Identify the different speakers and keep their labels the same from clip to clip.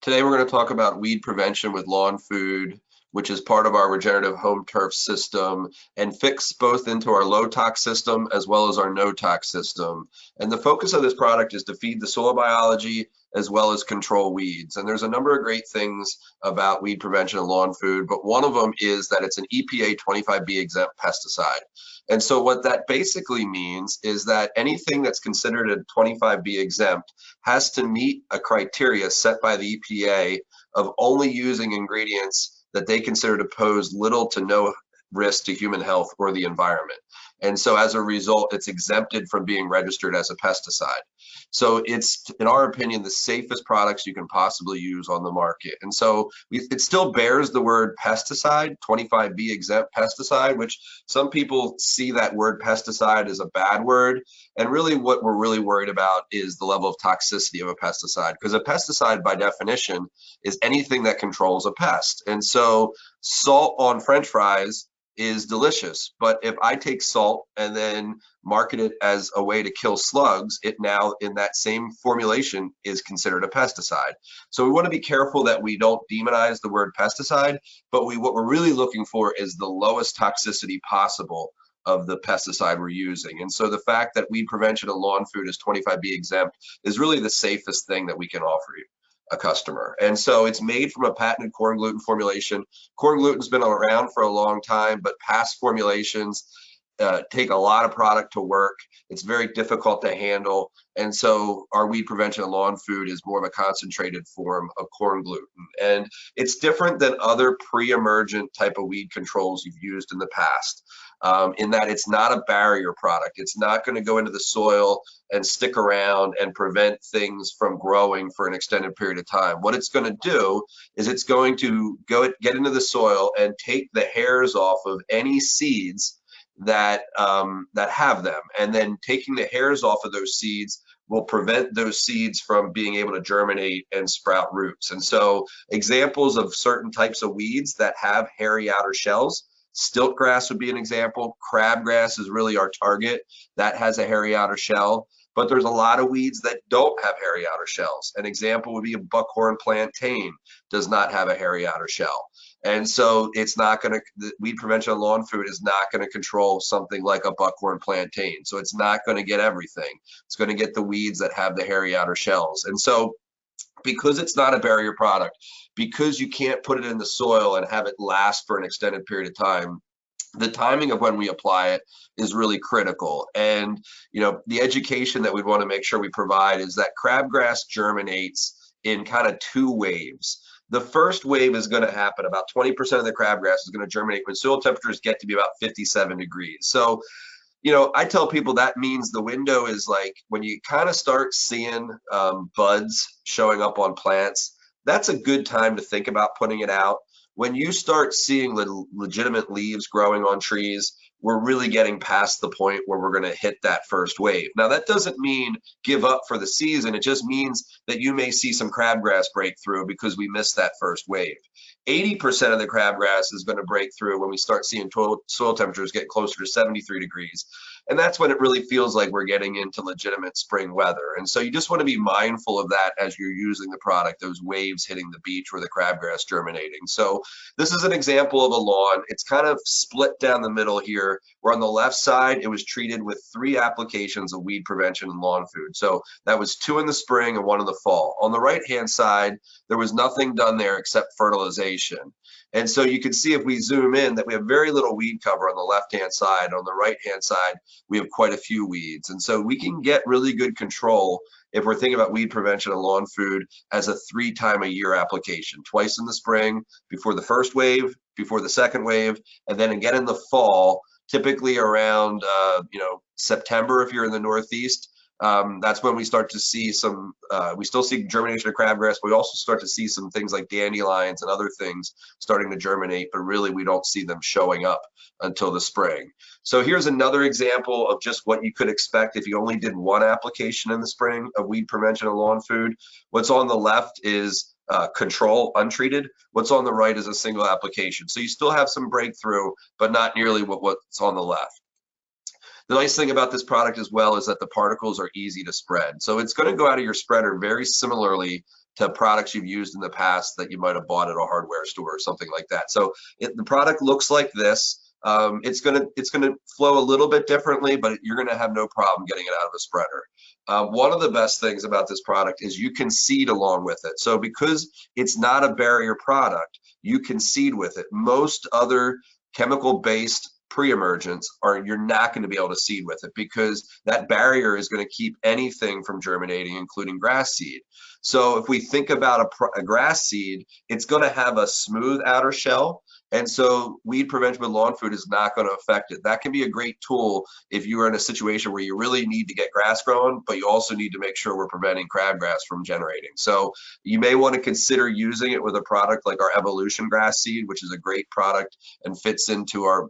Speaker 1: Today we're going to talk about weed prevention with Lawn Food, which is part of our regenerative home turf system and fits both into our low tox system as well as our no tox system. And the focus of this product is to feed the soil biology as well as control weeds. And there's a number of great things about weed prevention and Lawn Food, but one of them is that it's an EPA 25B exempt pesticide. And so what that basically means is that anything that's considered a 25B exempt has to meet a criteria set by the EPA of only using ingredients that they consider to pose little to no risk to human health or the environment. And so as a result, it's exempted from being registered as a pesticide. So it's, in our opinion, the safest products you can possibly use on the market. And so it still bears the word pesticide, 25B exempt pesticide, which some people see that word pesticide as a bad word. And really what we're really worried about is the level of toxicity of a pesticide, because a pesticide by definition is anything that controls a pest. And so salt on French fries is delicious, but if I take salt and then market it as a way to kill slugs, it now in that same formulation is considered a pesticide. So we want to be careful that we don't demonize the word pesticide, but what we're really looking for is the lowest toxicity possible of the pesticide we're using. And so the fact that weed prevention and Lawn Food is 25B exempt is really the safest thing that we can offer you a customer. And so it's made from a patented corn gluten formulation. Corn gluten's been around for a long time, but past formulations take a lot of product to work. It's very difficult to handle. And so our weed prevention and Lawn Food is more of a concentrated form of corn gluten. And it's different than other pre-emergent type of weed controls you've used in the past. In that it's not a barrier product. It's not going to go into the soil and stick around and prevent things from growing for an extended period of time. What it's going to do is it's going to get into the soil and take the hairs off of any seeds that have them, and then taking the hairs off of those seeds will prevent those seeds from being able to germinate and sprout roots. And so examples of certain types of weeds that have hairy outer shells, stiltgrass would be an example. Crabgrass is really our target. That has a hairy outer shell. But there's a lot of weeds that don't have hairy outer shells. An example would be a buckhorn plantain does not have a hairy outer shell. And so it's not going to, weed prevention and Lawn Food is not going to control something like a buckhorn plantain. So it's not going to get everything. It's going to get the weeds that have the hairy outer shells. And so because it's not a barrier product, because you can't put it in the soil and have it last for an extended period of time, the timing of when we apply it is really critical. And, you know, the education that we want to make sure we provide is that crabgrass germinates in kind of two waves. The first wave is going to happen, about 20% of the crabgrass is going to germinate when soil temperatures get to be about 57 degrees. So, you know, I tell people that means the window is like when you kind of start seeing buds showing up on plants, that's a good time to think about putting it out. When you start seeing legitimate leaves growing on trees, we're really getting past the point where we're going to hit that first wave. Now, that doesn't mean give up for the season. It just means that you may see some crabgrass break through because we missed that first wave. 80% of the crabgrass is going to break through when we start seeing soil temperatures get closer to 73 degrees. And that's when it really feels like we're getting into legitimate spring weather. And so you just want to be mindful of that as you're using the product, those waves hitting the beach or the crabgrass germinating. So this is an example of a lawn. It's kind of split down the middle here, where on the left side, it was treated with 3 applications of weed prevention and Lawn Food. So that was 2 in the spring and 1 in the fall. On the right-hand side, there was nothing done there except fertilization. And so you can see if we zoom in that we have very little weed cover on the left-hand side. On the right-hand side, we have quite a few weeds. And so we can get really good control if we're thinking about weed prevention and Lawn Food as a 3-time-a-year application, twice in the spring, before the first wave, before the second wave, and then again in the fall, typically around September if you're in the Northeast. That's when we start to see some, we still see germination of crabgrass, but we also start to see some things like dandelions and other things starting to germinate, but really we don't see them showing up until the spring. So here's another example of just what you could expect if you only did 1 application in the spring of weed prevention and Lawn Food. What's on the left is control untreated. What's on the right is a single application. So you still have some breakthrough, but not nearly what's on the left. The nice thing about this product as well is that the particles are easy to spread. So it's going to go out of your spreader very similarly to products you've used in the past that you might have bought at a hardware store or something like that. So the product looks like this. It's gonna flow a little bit differently, but you're gonna have no problem getting it out of a spreader. One of the best things about this product is you can seed along with it. So because it's not a barrier product, you can seed with it. Most other chemical-based pre-emergents you're not going to be able to seed with it because that barrier is going to keep anything from germinating, including grass seed. So if we think about a grass seed, it's going to have a smooth outer shell. And so weed prevention with lawn food is not going to affect it. That can be a great tool if you are in a situation where you really need to get grass growing, but you also need to make sure we're preventing crabgrass from generating. So you may want to consider using it with a product like our Evolution grass seed, which is a great product and fits into our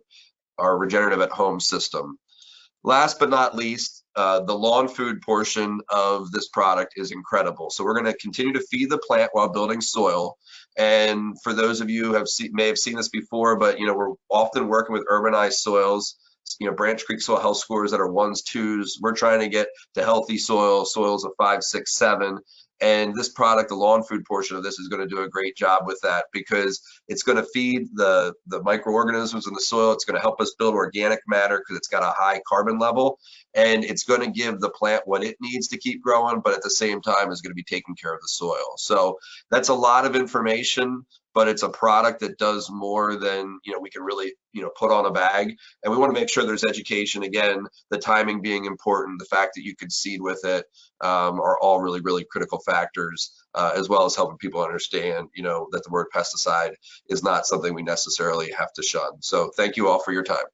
Speaker 1: regenerative at home system. Last but not least, the lawn food portion of this product is incredible. So we're going to continue to feed the plant while building soil. And for those of you who may have seen this before, but we're often working with urbanized soils, Branch Creek soil health scores that are 1s, 2s. We're trying to get to healthy soils of 5, 6, 7. And this product, the lawn food portion of this, is going to do a great job with that because it's going to feed the microorganisms in the soil. It's going to help us build organic matter because it's got a high carbon level, and it's going to give the plant what it needs to keep growing, but at the same time is going to be taking care of the soil. So that's a lot of information, but it's a product that does more than we can really put on a bag. And we want to make sure there's education. Again, the timing being important, the fact that you could seed with it are all really, really critical factors, as well as helping people understand that the word pesticide is not something we necessarily have to shun. So thank you all for your time.